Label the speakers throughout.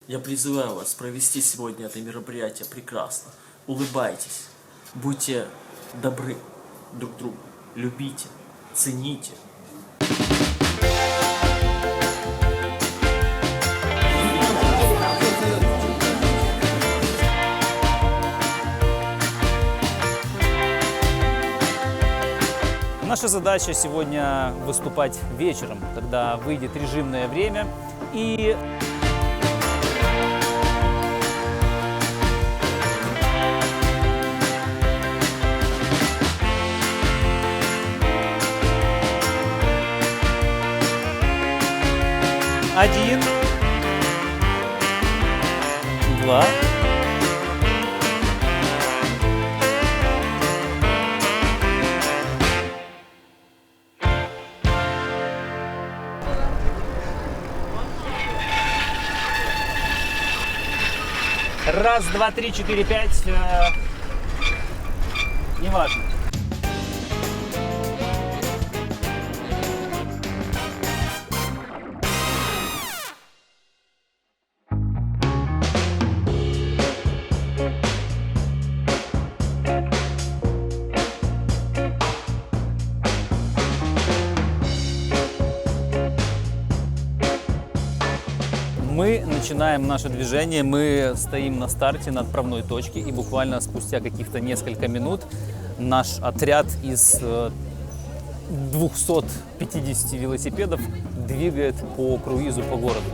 Speaker 1: Я призываю вас провести сегодня это мероприятие прекрасно. Улыбайтесь, будьте добры друг другу, любите, цените.
Speaker 2: Наша задача сегодня выступать вечером, когда выйдет режимное время и один, два. Раз, два, три, четыре, пять. Неважно. Мы начинаем наше движение, мы стоим на старте, на отправной точке, и буквально спустя каких-то несколько минут наш отряд из 250 велосипедов двигает по круизу по городу.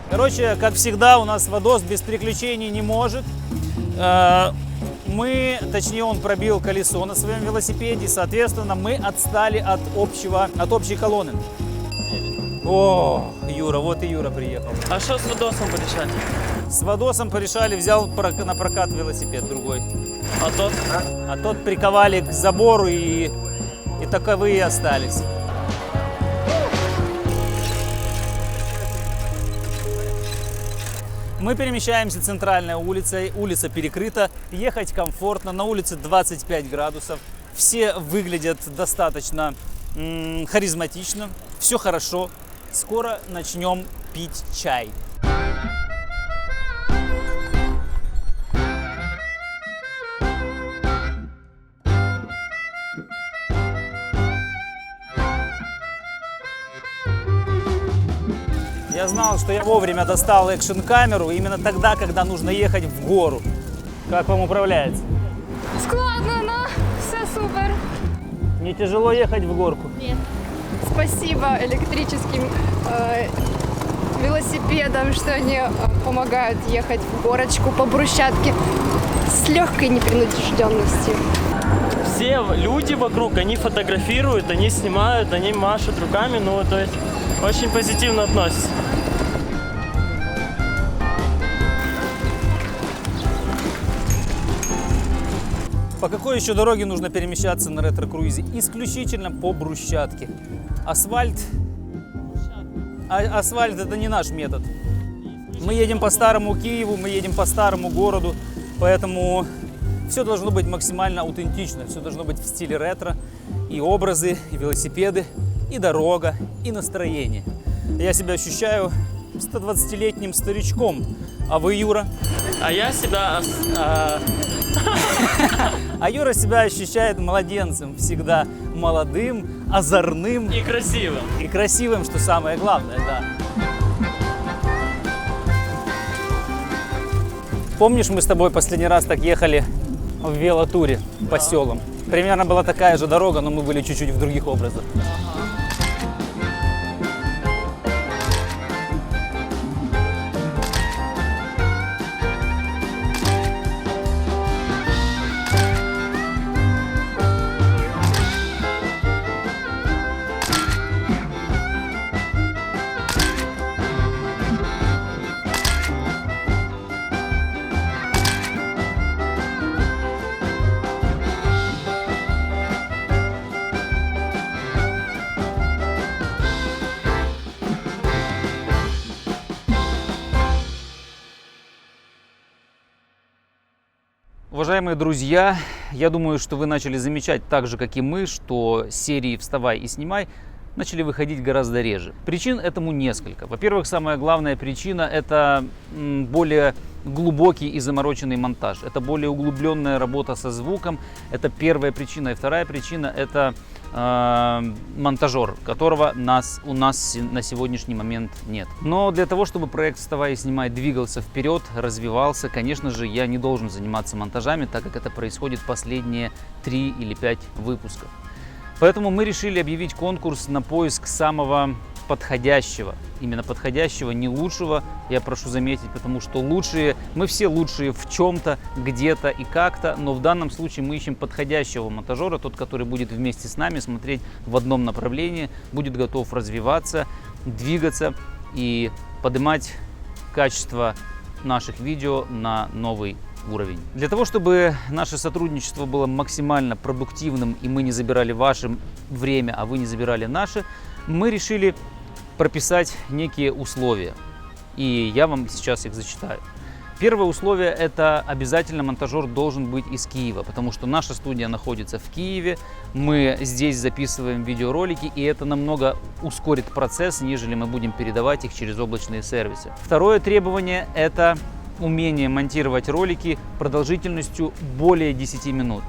Speaker 2: Короче, как всегда, у нас Свадос без приключений не может. Точнее, он пробил колесо на своем велосипеде, соответственно, мы отстали от общей колонны. О, Юра, вот и Юра приехал.
Speaker 1: А что с Вадосом порешали?
Speaker 2: С Вадосом порешали, взял на прокат велосипед другой.
Speaker 1: А тот?
Speaker 2: А тот приковали к забору и таковые остались. Мы перемещаемся центральной улицей, улица перекрыта, ехать комфортно, на улице 25 градусов, все выглядят достаточно харизматично, все хорошо, скоро начнем пить чай. Я знал, что я вовремя достал экшн-камеру именно тогда, когда нужно ехать в гору. Как вам управляется?
Speaker 3: Складно, но все супер.
Speaker 2: Не тяжело ехать в горку?
Speaker 3: Нет. Спасибо электрическим велосипедам, что они помогают ехать в горочку по брусчатке с легкой непринужденностью.
Speaker 4: Все люди вокруг, они фотографируют, они снимают, они машут руками, ну, то есть очень позитивно относятся.
Speaker 2: По какой еще дороге нужно перемещаться на ретро-круизе? Исключительно по брусчатке. Асфальт это не наш метод. Мы едем по старому Киеву, мы едем по старому городу, поэтому все должно быть максимально аутентично, все должно быть в стиле ретро. И образы, и велосипеды, и дорога, и настроение. Я себя ощущаю 120-летним старичком. А вы, Юра?
Speaker 4: А я себя...
Speaker 2: А Юра себя ощущает младенцем, всегда молодым, озорным.
Speaker 4: И красивым.
Speaker 2: И красивым, что самое главное, да. Помнишь, мы с тобой последний раз так ехали в велотуре по селам? Примерно была такая же дорога, но мы были чуть-чуть в других образах. Уважаемые друзья, я думаю, что вы начали замечать так же, как и мы, что серии «Вставай и снимай» начали выходить гораздо реже. Причин этому несколько. Во-первых, самая главная причина – это более глубокий и замороченный монтаж. Это более углубленная работа со звуком. Это первая причина. И вторая причина – это монтажер, которого у нас на сегодняшний момент нет. Но для того, чтобы проект «Вставай и снимай» двигался вперед, развивался, конечно же, я не должен заниматься монтажами, так как это происходит последние 3 или 5 выпусков. Поэтому мы решили объявить конкурс на поиск самого подходящего. Именно подходящего, не лучшего, я прошу заметить, потому что лучшие, мы все лучшие в чем-то, где-то и как-то, но в данном случае мы ищем подходящего монтажера, тот, который будет вместе с нами смотреть в одном направлении, будет готов развиваться, двигаться и поднимать качество наших видео на новый уровень. Для того, чтобы наше сотрудничество было максимально продуктивным и мы не забирали ваше время, а вы не забирали наше, мы решили прописать некие условия. И я вам сейчас их зачитаю. Первое условие – это обязательно монтажер должен быть из Киева, потому что наша студия находится в Киеве, мы здесь записываем видеоролики, и это намного ускорит процесс, нежели мы будем передавать их через облачные сервисы. Второе требование – это умение монтировать ролики продолжительностью более 10 минут.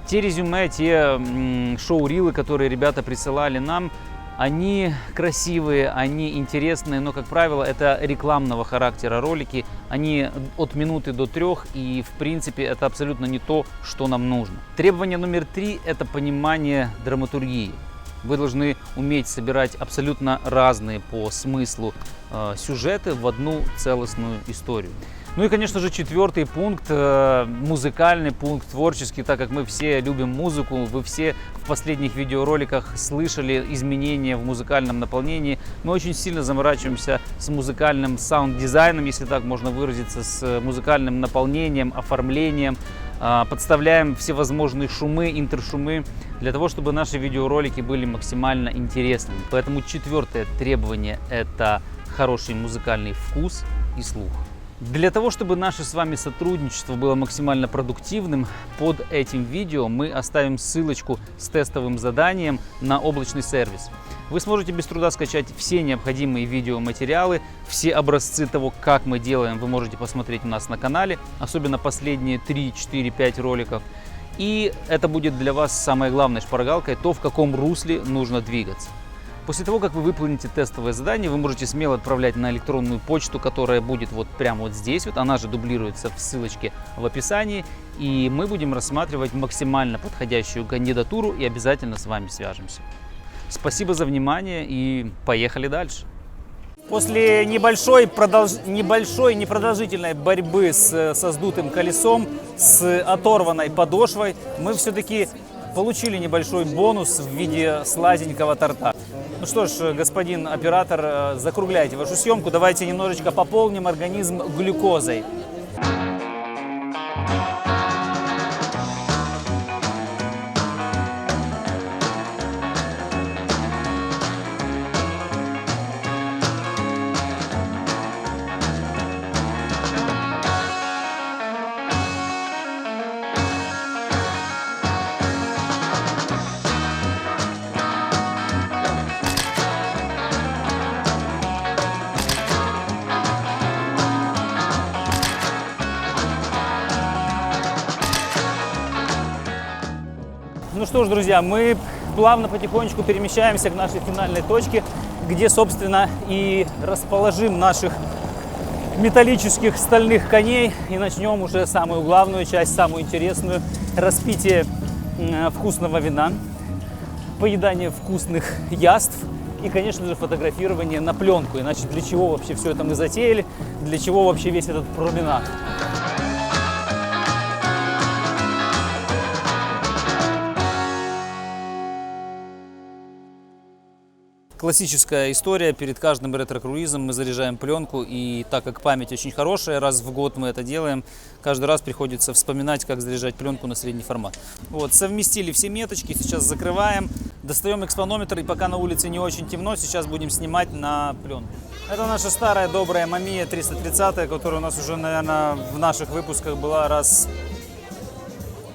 Speaker 2: Те резюме, те шоу-рилы, которые ребята присылали нам, они красивые, они интересные, но, как правило, это рекламного характера ролики. Они от минуты до 3, и, в принципе, это абсолютно не то, что нам нужно. Требование номер 3 – это понимание драматургии. Вы должны уметь собирать абсолютно разные по смыслу сюжеты в одну целостную историю. Ну и, конечно же, 4-й пункт, музыкальный пункт, творческий, так как мы все любим музыку, вы все в последних видеороликах слышали изменения в музыкальном наполнении. Мы очень сильно заморачиваемся с музыкальным саунд-дизайном, если так можно выразиться, с музыкальным наполнением, оформлением, подставляем всевозможные шумы, интершумы, для того, чтобы наши видеоролики были максимально интересными. Поэтому 4-е требование – это хороший музыкальный вкус и слух. Для того, чтобы наше с вами сотрудничество было максимально продуктивным, под этим видео мы оставим ссылочку с тестовым заданием на облачный сервис. Вы сможете без труда скачать все необходимые видеоматериалы, все образцы того, как мы делаем, вы можете посмотреть у нас на канале, особенно последние 3, 4, 5 роликов. И это будет для вас самой главной шпаргалкой, то, в каком русле нужно двигаться. После того, как вы выполните тестовое задание, вы можете смело отправлять на электронную почту, которая будет вот прямо вот здесь, вот, она же дублируется в ссылочке в описании, и мы будем рассматривать максимально подходящую кандидатуру и обязательно с вами свяжемся. Спасибо за внимание и поехали дальше. После небольшой непродолжительной борьбы со сдутым колесом, с оторванной подошвой, мы все-таки получили небольшой бонус в виде сладенького торта. Ну что ж, господин оператор, закругляйте вашу съемку. Давайте немножечко пополним организм глюкозой. Ну что ж, друзья, мы плавно потихонечку перемещаемся к нашей финальной точке, где, собственно, и расположим наших металлических стальных коней и начнем уже самую главную часть, самую интересную – распитие вкусного вина, поедание вкусных яств и, конечно же, фотографирование на пленку. Иначе для чего вообще все это мы затеяли, для чего вообще весь этот променад? Классическая история, перед каждым ретро-круизом мы заряжаем пленку, и так как память очень хорошая, раз в год мы это делаем, каждый раз приходится вспоминать, как заряжать пленку на средний формат. Вот, совместили все меточки, сейчас закрываем, достаем экспонометр, и пока на улице не очень темно, сейчас будем снимать на пленку. Это наша старая добрая Mamiya 330, которая у нас уже, наверное, в наших выпусках была раз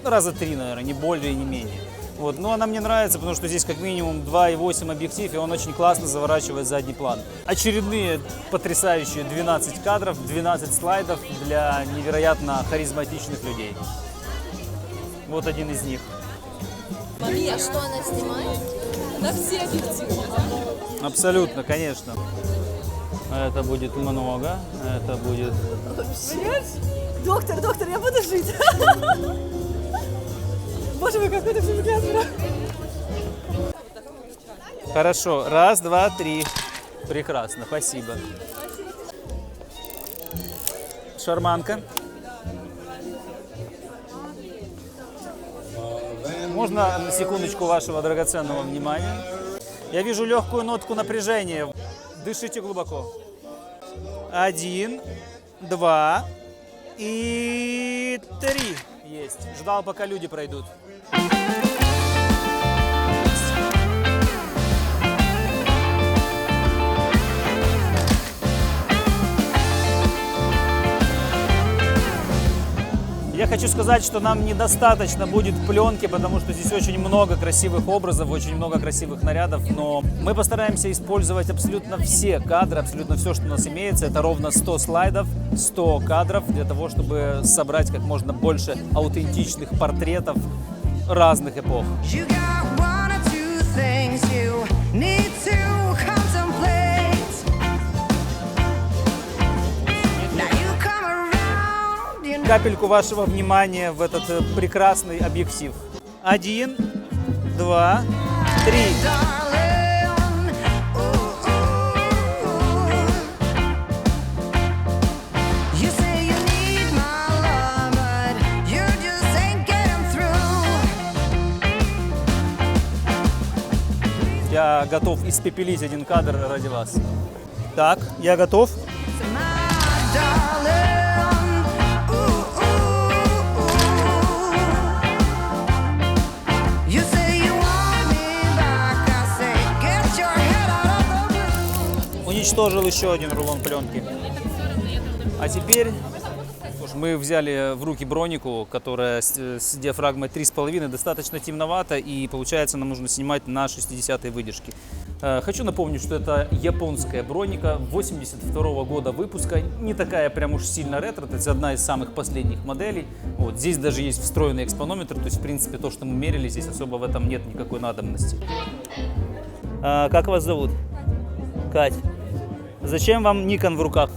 Speaker 2: раза 3, наверное, не более, не менее. Вот. Но она мне нравится, потому что здесь как минимум 2,8 объектив, и он очень классно заворачивает задний план. Очередные потрясающие 12 кадров, 12 слайдов для невероятно харизматичных людей. Вот один из них.
Speaker 5: А что она снимает? На все объективы.
Speaker 2: Абсолютно, конечно. Это будет много, это будет...
Speaker 5: Доктор, я буду жить. Боже мой, какой ты прекрасный.
Speaker 2: Хорошо, 1, 2, 3. Прекрасно, спасибо. Шарманка. Можно на секундочку вашего драгоценного внимания? Я вижу легкую нотку напряжения. Дышите глубоко. 1, 2 и 3. Есть. Ждал, пока люди пройдут. Я хочу сказать, что нам недостаточно будет пленки, потому что здесь очень много красивых образов, очень много красивых нарядов, но мы постараемся использовать абсолютно все кадры, абсолютно все, что у нас имеется. Это ровно 100 слайдов, 100 кадров для того, чтобы собрать как можно больше аутентичных портретов разных эпох.
Speaker 6: You got one or two things you need to contemplate. Now you come around, you know.
Speaker 2: Капельку вашего внимания в этот прекрасный объектив. 1, 2, 3.
Speaker 6: Darling, ooh, ooh. You say you need my love, but you just ain't getting through.
Speaker 2: Я готов испепелить один кадр ради вас. Так, я готов.
Speaker 6: My darling, ooh, ooh, ooh. You say you want me back, I say get your head out of the blue.
Speaker 2: Уничтожил еще один рулон пленки. А теперь мы взяли в руки бронику, которая с диафрагмой 3,5, достаточно темновато, и получается нам нужно снимать на 60-й выдержке. Хочу напомнить, что это японская броника 82 года выпуска, не такая прям уж сильно ретро, это одна из самых последних моделей. Вот, здесь даже есть встроенный экспонометр, то есть в принципе то, что мы мерили, здесь особо в этом нет никакой надобности. Как вас зовут? Кать. Зачем вам Nikon в руках?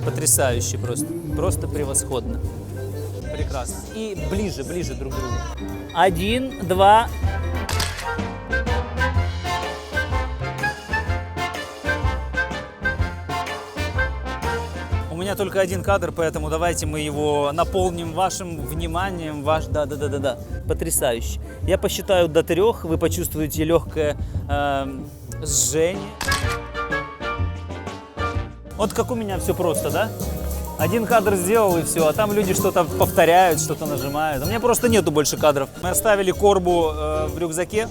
Speaker 2: Потрясающе просто. Просто превосходно. Прекрасно. И ближе друг к другу. 1, 2. У меня только один кадр, поэтому давайте мы его наполним вашим вниманием. Да. Потрясающе. Я посчитаю до 3, вы почувствуете легкое жжение. Вот как у меня все просто, да? Один кадр сделал и все, а там люди что-то повторяют, что-то нажимают. У меня просто нету больше кадров. Мы оставили корбу в рюкзаке,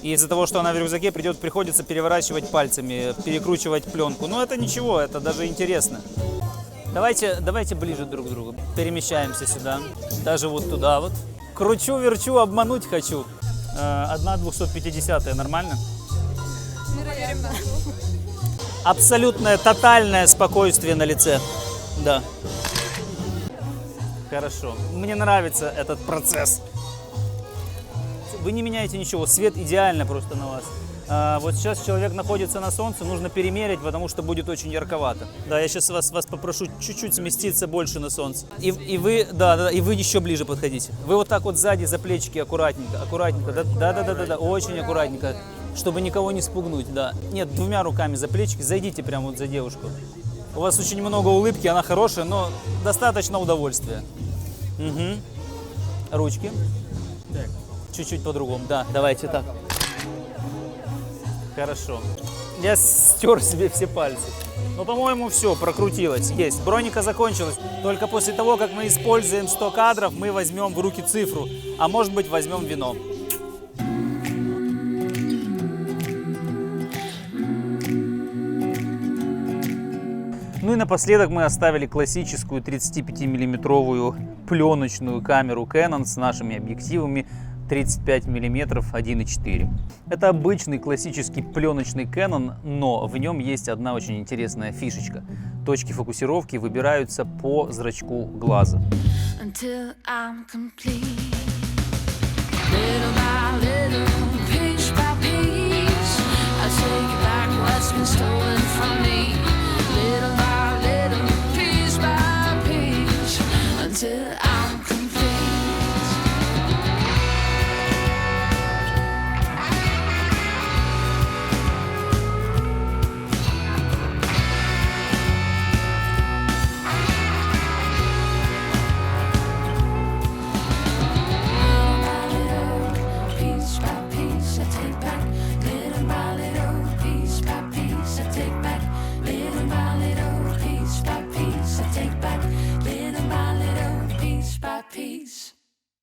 Speaker 2: и из-за того, что она в рюкзаке, приходится переворачивать пальцами, перекручивать пленку. Но это ничего, это даже интересно. Давайте ближе друг к другу. Перемещаемся сюда, даже вот туда вот. Кручу-верчу, обмануть хочу. 1/250, нормально?
Speaker 5: Невероятно.
Speaker 2: Абсолютное, тотальное спокойствие на лице. Да. Хорошо. Мне нравится этот процесс. Вы не меняете ничего. Свет идеально просто на вас. Вот сейчас человек находится на солнце, нужно перемерить, потому что будет очень ярковато. Да, я сейчас вас попрошу чуть-чуть сместиться больше на солнце. И вы, да, и вы еще ближе подходите. Вы вот так вот сзади за плечики аккуратненько. Да, очень аккуратненько. Чтобы никого не спугнуть, да. Нет, 2 руками за плечики, зайдите прямо вот за девушку. У вас очень много улыбки, она хорошая, но достаточно удовольствия. Угу. Ручки. Чуть-чуть по-другому, да, давайте так. Хорошо. Я стер себе все пальцы. Ну, по-моему, все, прокрутилось, есть. Броника закончилась. Только после того, как мы используем 100 кадров, мы возьмем в руки цифру. А может быть, возьмем вино. Ну и напоследок мы оставили классическую 35-миллиметровую пленочную камеру Canon с нашими объективами 35 мм 1.4. Это обычный классический пленочный Canon, но в нем есть одна очень интересная фишечка. Точки фокусировки выбираются по зрачку глаза.
Speaker 7: Until I'm complete. Little by little, piece by piece, I take back what's been stolen from me. Little by little, piece by piece, until I'm complete.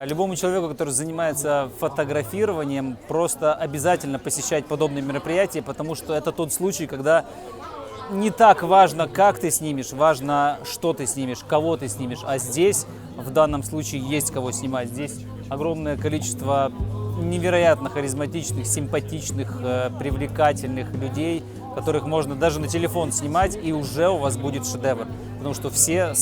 Speaker 2: Любому человеку, который занимается фотографированием, просто обязательно посещать подобные мероприятия, потому что это тот случай, когда не так важно, как ты снимешь, важно, что ты снимешь, кого ты снимешь. А здесь, в данном случае, есть кого снимать. Здесь огромное количество невероятно харизматичных, симпатичных, привлекательных людей, которых можно даже на телефон снимать, и уже у вас будет шедевр. Потому что все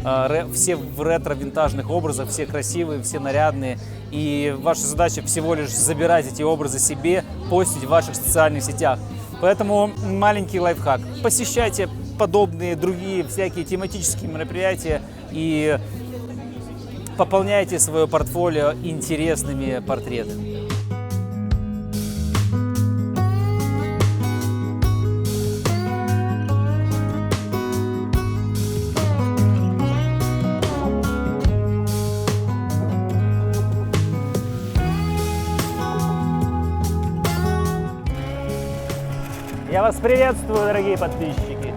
Speaker 2: в ретро-винтажных образах, все красивые, все нарядные. И ваша задача всего лишь забирать эти образы себе, постить в ваших социальных сетях. Поэтому маленький лайфхак. Посещайте подобные другие всякие тематические мероприятия и пополняйте свое портфолио интересными портретами. Я вас приветствую, дорогие подписчики.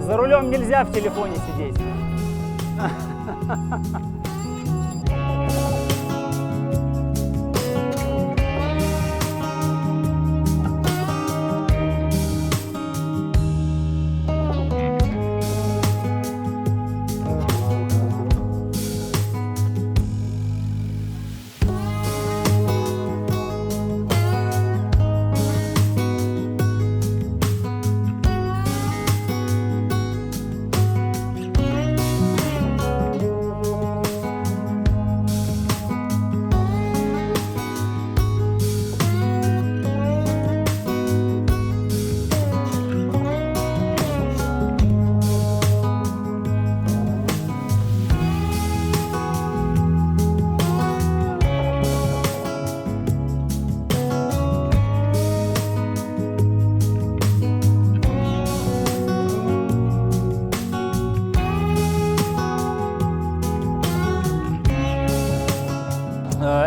Speaker 2: За рулем нельзя в телефоне сидеть.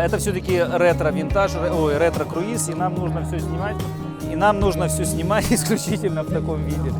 Speaker 2: Это все-таки ретро-винтаж, ретро-круиз, и нам нужно все снимать. И нам нужно все снимать исключительно в таком виде.